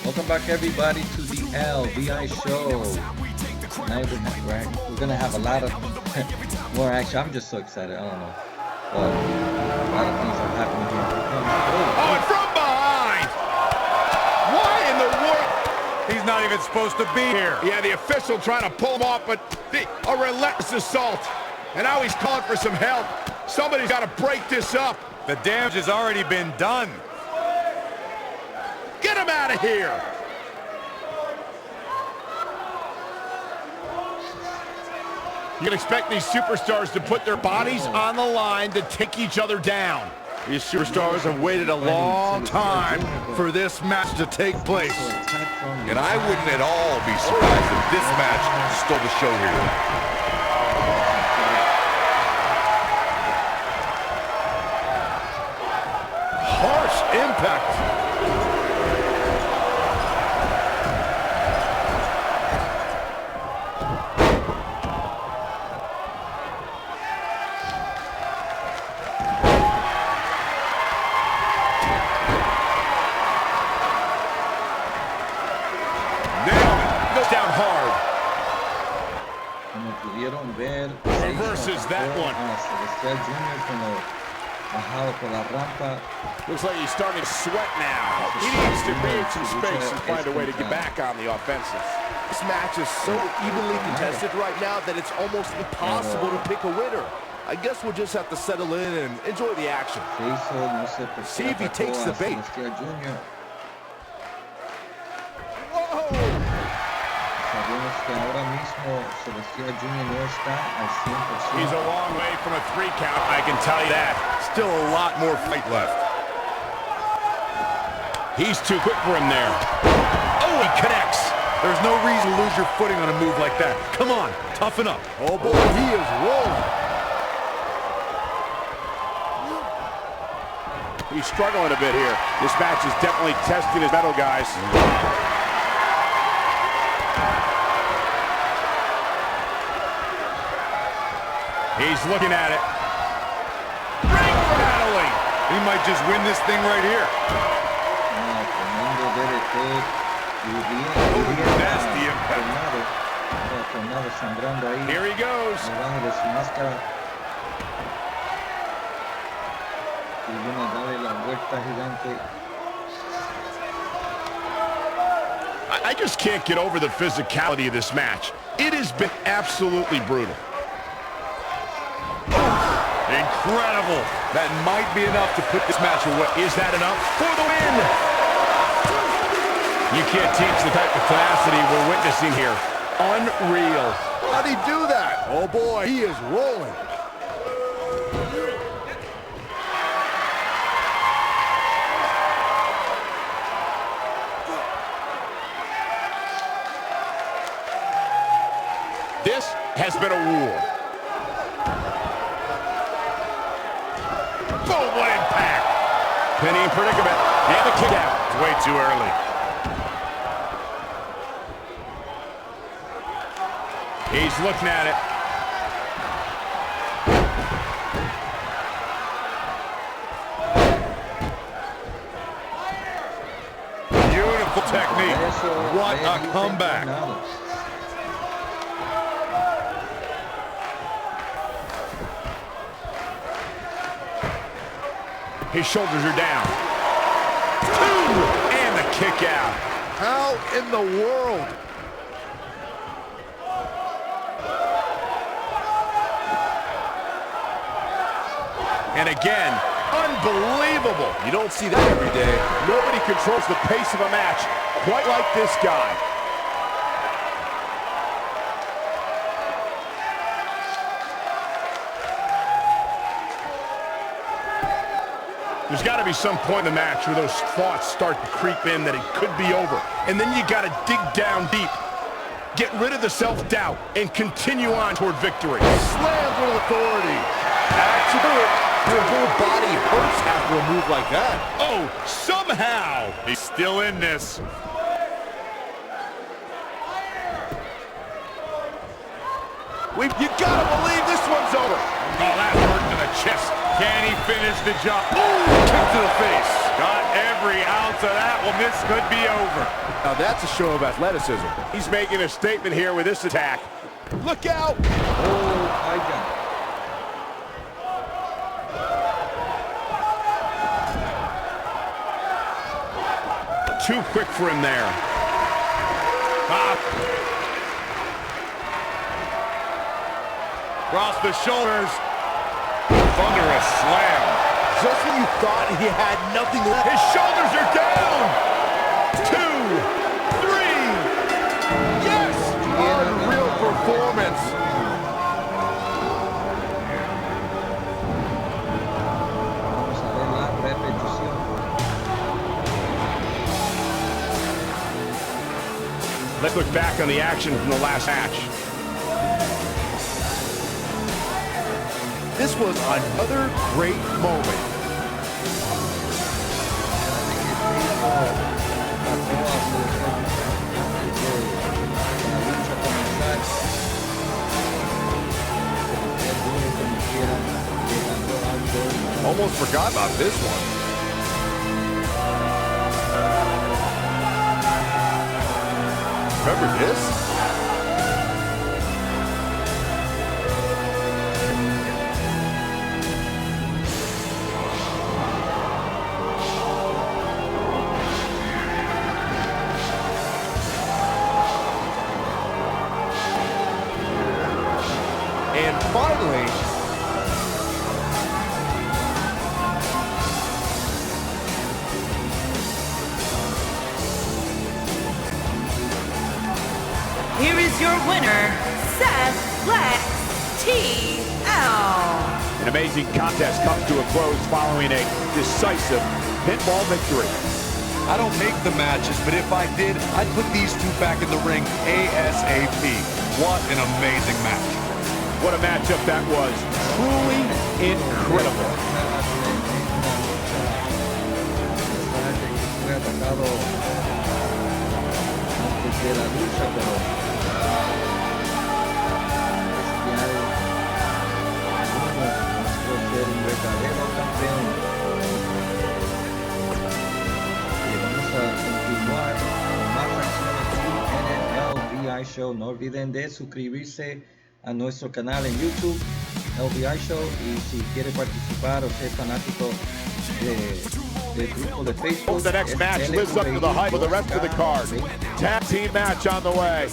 Welcome back, everybody, to the LVI show. Tonight we're gonna have a lot of more action. I'm just so excited. I don't know, but a lot of things are happening here. Oh, and from behind! Why in the world? He's not even supposed to be here. Yeah, the official trying to pull him off, but a relentless assault. And now he's calling for some help. Somebody's got to break this up. The damage has already been done. Get him out of here! You can expect these superstars to put their bodies on the line to take each other down. These superstars have waited a long time for this match to take place. And I wouldn't at all be surprised if this match stole the show here. Harsh impact. Down hard. Reverses that one. Looks like he's starting to sweat now. He needs to create some space and find a way to get back on the offensive. This match is so evenly contested right now that it's almost impossible to pick a winner. I guess we'll just have to settle in and enjoy the action. See if he takes the bait. He's a long way from a 3 count, I can tell you that. Still a lot more fight left. He's too quick for him there. Oh, he connects. There's no reason to lose your footing on a move like that. Come on, toughen up. Oh boy, he is rolling. He's struggling a bit here. This match is definitely testing his mettle, guys. He's looking at it. Ring rattling. He might just win this thing right here. That's the impact. Here he goes. I just can't get over the physicality of this match. It has been absolutely brutal. Incredible. That might be enough to put this match away. Is that enough for the win? You can't teach the type of tenacity we're witnessing here. Unreal. How'd he do that? Oh boy, he is rolling. This has been a war. Boom, what impact. Pinning predicament. And the kick out. It's way too early. He's looking at it. Beautiful technique. What a comeback. His shoulders are down. 2! And the kick out. How in the world? And again, unbelievable. You don't see that every day. Nobody controls the pace of a match quite like this guy. There's got to be some point in the match where those thoughts start to creep in that it could be over. And then you got to dig down deep, get rid of the self-doubt, and continue on toward victory. Slammed with authority. That's it. Your whole body hurts after a move like that. Oh, somehow he's still in this. You gotta believe this one's over. Oh, that hurt to the chest. Can he finish the job? Ooh, kick to the face. Got every ounce seconds of that one, this could be over. Now that's a show of athleticism. He's making a statement here with this attack. Look out! Oh, my God. Too quick for him there. Across the shoulders. Thunderous slam. Just when you thought he had nothing left. His shoulders are down. 2, 3. Yes! Unreal performance. Vamos a ver la repetición. Let's look back on the action from the last match. This was another great moment. Almost forgot about this one. Remember this? And finally, here is your winner, Seth Lex TL. An amazing contest comes to a close following a decisive pinfall victory. I don't make the matches, but if I did, I'd put these two back in the ring ASAP. What an amazing match. What a matchup that was. Truly incredible. Fue atacado antes de la lucha, pero mostró ser un verdadero campeón. Y vamos a continuar con más acciones aquí en el LVI Show. No olviden de suscribirse a nuestro canal en YouTube, LVI Show, y si quiere participar o ser fanático del grupo de Facebook, The next match lives up to the hype of the rest of the card. Tag team match on the way.